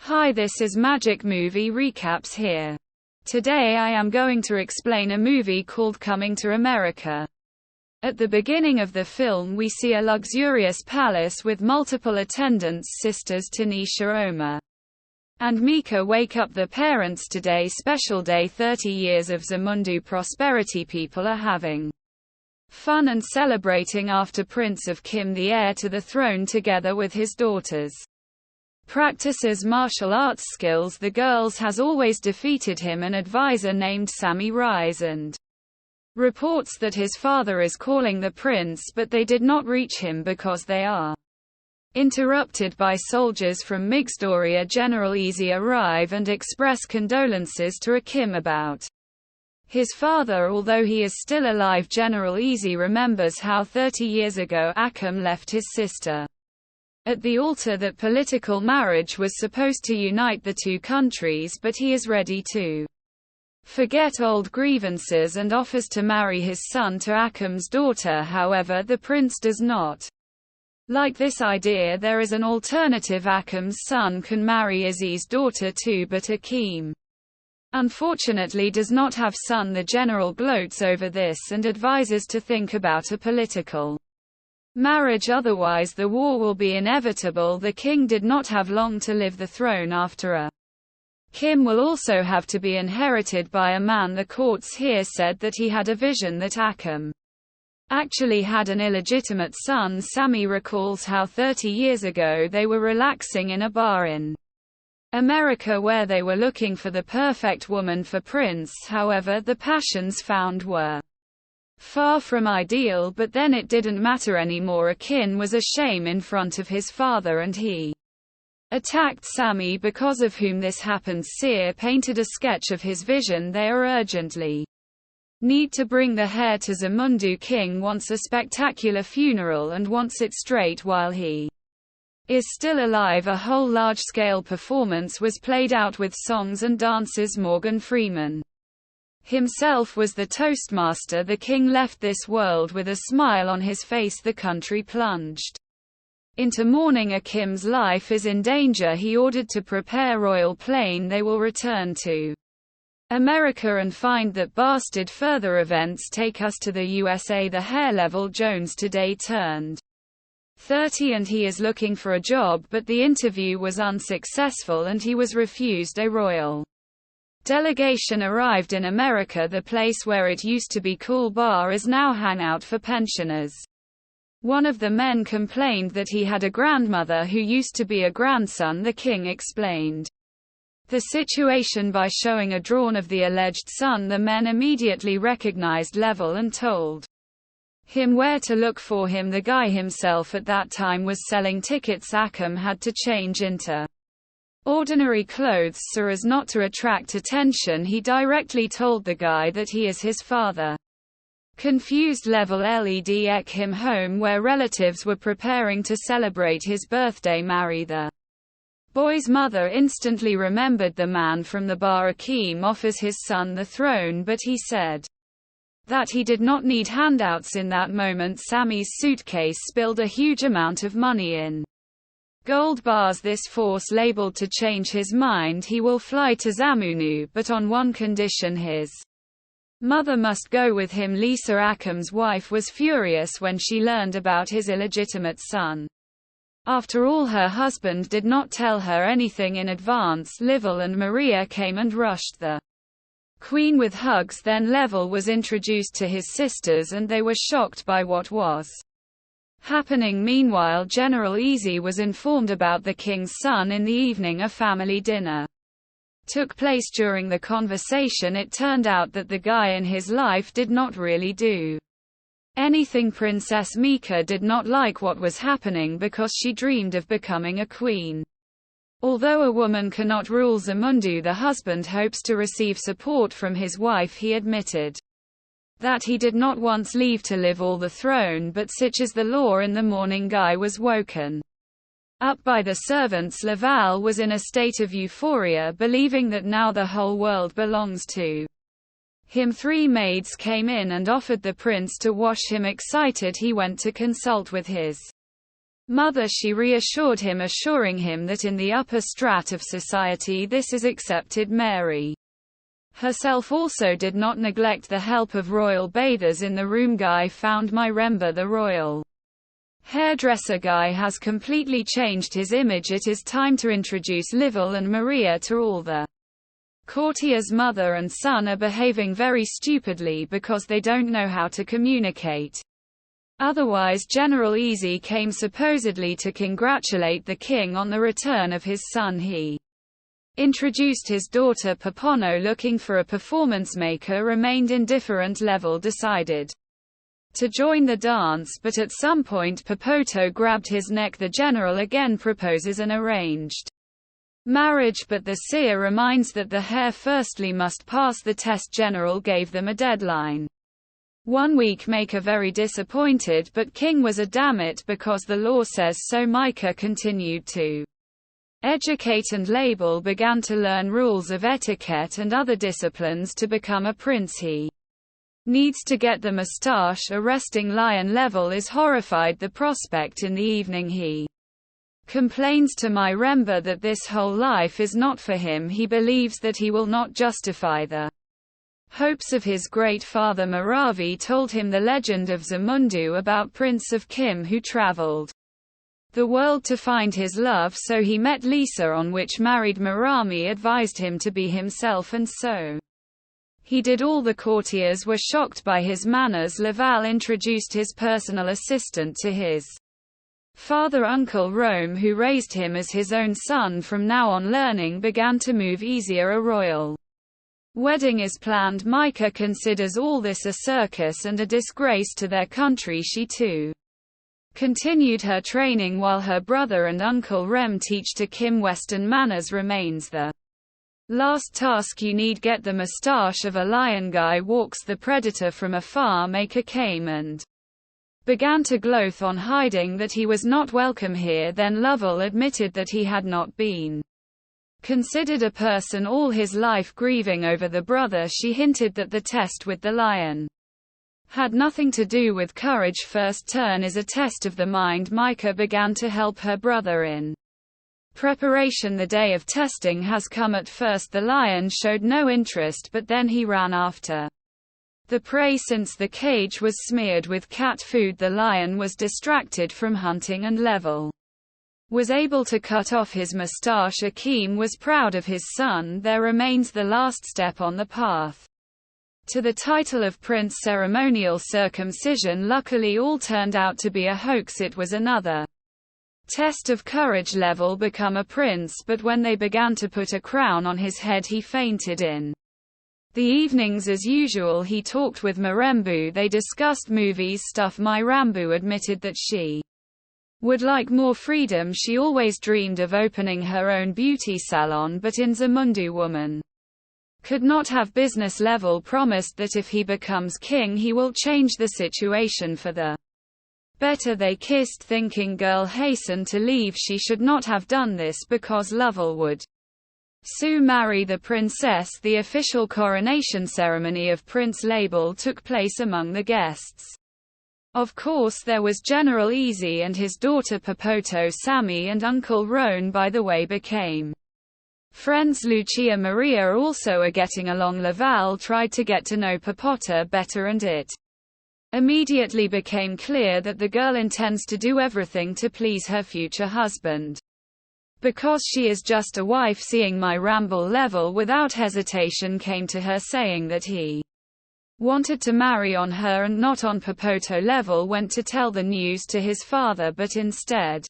Hi, this is Magic Movie Recaps here. Today I am going to explain a movie called Coming to America. At the beginning of the film we see a luxurious palace with multiple attendants. Sisters Tanisha, Oma, and Mika wake up the parents. Today special day, 30 years of Zamundu prosperity. People are having fun and celebrating after Prince of Kim, the heir to the throne, together with his daughters, practices martial arts skills. The girls has always defeated him. An advisor named Sammy rise and reports that his father is calling the prince, but they did not reach him because they are interrupted by soldiers from Migdoria. General Easy arrive and express condolences to Akim about his father. Although he is still alive, General Easy remembers how 30 years ago Akim left his sister at the altar, that political marriage was supposed to unite the two countries, but he is ready to forget old grievances and offers to marry his son to Akim's daughter. However, the prince does not like this idea. There is an alternative. Akim's son can marry Izzy's daughter too, but Akim unfortunately does not have son. The general gloats over this and advises to think about a political marriage, otherwise the war will be inevitable. The king did not have long to live. The throne after Kim will also have to be inherited by a man. The courts here said that he had a vision that Akim actually had an illegitimate son. Sammy recalls how 30 years ago they were relaxing in a bar in America where they were looking for the perfect woman for Prince. However, the passions found were far from ideal, but then it didn't matter anymore. Akin was a shame in front of his father and he attacked Sammy, because of whom this happened. Seer painted a sketch of his vision. They are urgently need to bring the heir to Zamundu. King wants a spectacular funeral and wants it straight while he is still alive. A whole large-scale performance was played out with songs and dances. Morgan Freeman himself was the toastmaster. The king left this world with a smile on his face. The country plunged into mourning. Akim's life is in danger. He ordered to prepare royal plane. They will return to America and find that bastard. Further events take us to the USA. The hair level Jones today turned 30 and he is looking for a job, but the interview was unsuccessful and he was refused. A royal delegation arrived in America. The place where it used to be cool bar is now hangout for pensioners. One of the men complained that he had a grandmother who used to be a grandson. The king explained the situation by showing a drawing of the alleged son. The men immediately recognized Level and told him where to look for him. The guy himself at that time was selling tickets. Akim had to change into ordinary clothes so as not to attract attention. He directly told the guy that he is his father. Confused Level led him home where relatives were preparing to celebrate his birthday. Marry the boy's mother instantly remembered the man from the bar. Akim offers his son the throne, but he said that he did not need handouts in that moment. Sammy's suitcase spilled a huge amount of money in gold bars. This force labeled to change his mind. He will fly to Zamunu, but on one condition: his mother must go with him. Lisa, Akim's wife, was furious when she learned about his illegitimate son. After all, her husband did not tell her anything in advance. Level and Maria came and rushed the queen with hugs. Then Level was introduced to his sisters and they were shocked by what was happening. Meanwhile, General Easy was informed about the king's son in the evening. A family dinner took place. During the conversation it turned out that the guy in his life did not really do anything. Princess Mika did not like what was happening because she dreamed of becoming a queen. Although a woman cannot rule Zamundu, the husband hopes to receive support from his wife. He admitted that he did not once leave to live all the throne, but such is the law. In the morning, Guy was woken up by the servants. Laval was in a state of euphoria, believing that now the whole world belongs to him. 3 maids came in and offered the prince to wash him. Excited, he went to consult with his mother. She reassured him, assuring him that in the upper strat of society this is accepted. Mary herself also did not neglect the help of royal bathers in the room. Guy found Mirembe, the royal hairdresser. Guy has completely changed his image. It is time to introduce Livell and Maria to all the courtiers. Mother and son are behaving very stupidly because they don't know how to communicate. Otherwise, General Easy came supposedly to congratulate the king on the return of his son. He introduced his daughter Popono, looking for a performance maker. Remained indifferent. Livell decided to join the dance, but at some point Popoto grabbed his neck. The general again proposes an arranged marriage, but the seer reminds that the hair firstly must pass the test. General gave them a deadline. 1 week. Micah very disappointed, but King was a damn it because the law says so. Micah continued to educate, and Label began to learn rules of etiquette and other disciplines to become a prince. He needs to get the moustache. Arresting lion. Livell is horrified the prospect. In the evening he complains to Mirembe that this whole life is not for him. He believes that he will not justify the hopes of his great father. Maravi told him the legend of Zamundu about Prince of Kim who traveled the world to find his love, so he met Lisa, on which married. Marami advised him to be himself, and so he did. All the courtiers were shocked by his manners. Laval introduced his personal assistant to his father, Uncle Rome, who raised him as his own son. From now on, learning began to move easier. A royal wedding is planned. Micah considers all this a circus and a disgrace to their country. She too continued her training while her brother and Uncle Rem teach to Kim. Western manners remains the last task. You need get the moustache of a lion. Guy walks the predator from afar. Maker came and began to gloat on hiding that he was not welcome here. Then Lovell admitted that he had not been considered a person all his life, grieving over the brother. She hinted that the test with the lion had nothing to do with courage. First turn is a test of the mind. Micah began to help her brother in preparation. The day of testing has come. At first the lion showed no interest, but then he ran after the prey. Since the cage was smeared with cat food, the lion was distracted from hunting, and Livell was able to cut off his moustache. Akeem was proud of his son. There remains the last step on the path to the title of prince, ceremonial circumcision. Luckily all turned out to be a hoax. It was another test of courage. Livell become a prince, but when they began to put a crown on his head he fainted. In the evenings as usual he talked with Mirembe. They discussed movies stuff. Mirembe admitted that she would like more freedom. She always dreamed of opening her own beauty salon, but in Zamundu woman could not have business. Livell promised that if he becomes king he will change the situation for the better. They kissed, thinking girl hastened to leave. She should not have done this because Lovell would soon marry the princess. The official coronation ceremony of Prince Label took place among the guests. Of course there was General Easy and his daughter Popoto. Sammy and Uncle Roan, by the way, became friends. Lucia Maria also are getting along. Laval tried to get to know Popota better, and it immediately became clear that the girl intends to do everything to please her future husband. Because she is just a wife. Seeing my ramble, Livell without hesitation came to her saying that he wanted to marry on her and not on Popoto. Livell went to tell the news to his father, but instead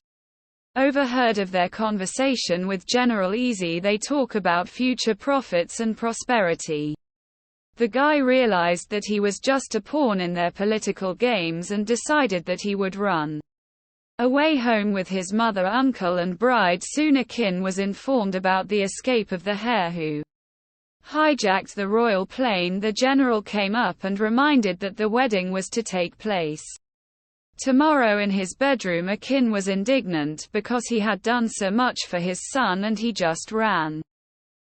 overheard of their conversation with General Easy. They talk about future profits and prosperity. The guy realized that he was just a pawn in their political games and decided that he would run away home with his mother, uncle and bride. Soon Akin was informed about the escape of the hare who hijacked the royal plane. The general came up and reminded that the wedding was to take place tomorrow in his bedroom. Akin was indignant because he had done so much for his son and he just ran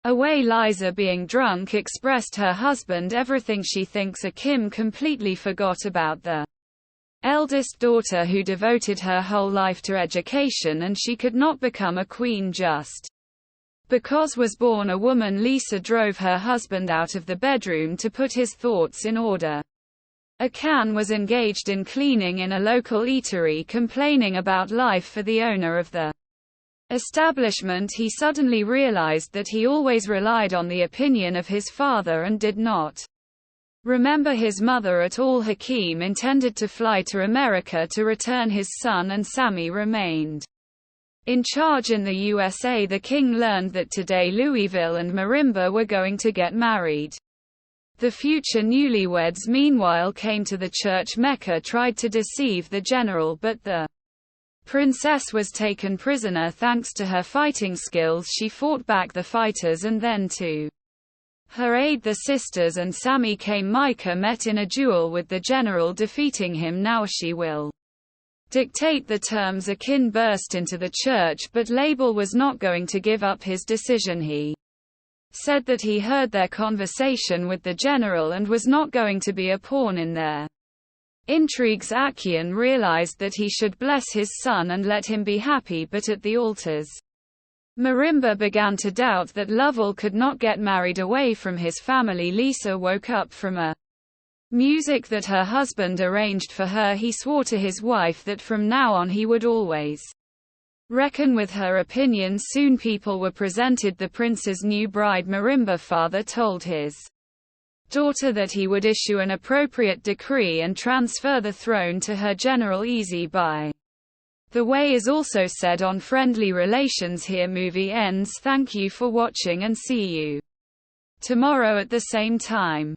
away. Liza, being drunk, expressed her husband everything she thinks. Akin completely forgot about the eldest daughter who devoted her whole life to education, and she could not become a queen just because was born a woman. Lisa drove her husband out of the bedroom to put his thoughts in order. Akan was engaged in cleaning in a local eatery, complaining about life for the owner of the establishment. He suddenly realized that he always relied on the opinion of his father and did not remember his mother at all. Hakim intended to fly to America to return his son, and Sammy remained in charge in the USA. The king learned that today Louisville and Marimba were going to get married. The future newlyweds meanwhile came to the church. Mecca tried to deceive the general, but the princess was taken prisoner. Thanks to her fighting skills, she fought back the fighters, and then to her aid the sisters and Sammy came. Micah met in a duel with the general, defeating him. Now she will dictate the terms. Akin burst into the church, but Label was not going to give up his decision. He said that he heard their conversation with the general and was not going to be a pawn in their intrigues. Akin realized that he should bless his son and let him be happy, but at the altars, Marimba began to doubt that Lovell could not get married away from his family. Lisa woke up from a music that her husband arranged for her. He swore to his wife that from now on he would always reckon with her opinions. Soon people were presented the prince's new bride. Marimba father told his daughter that he would issue an appropriate decree and transfer the throne to her. General Easy by the way is also said on Friendly Relations. Here movie ends. Thank you for watching and see you tomorrow at the same time.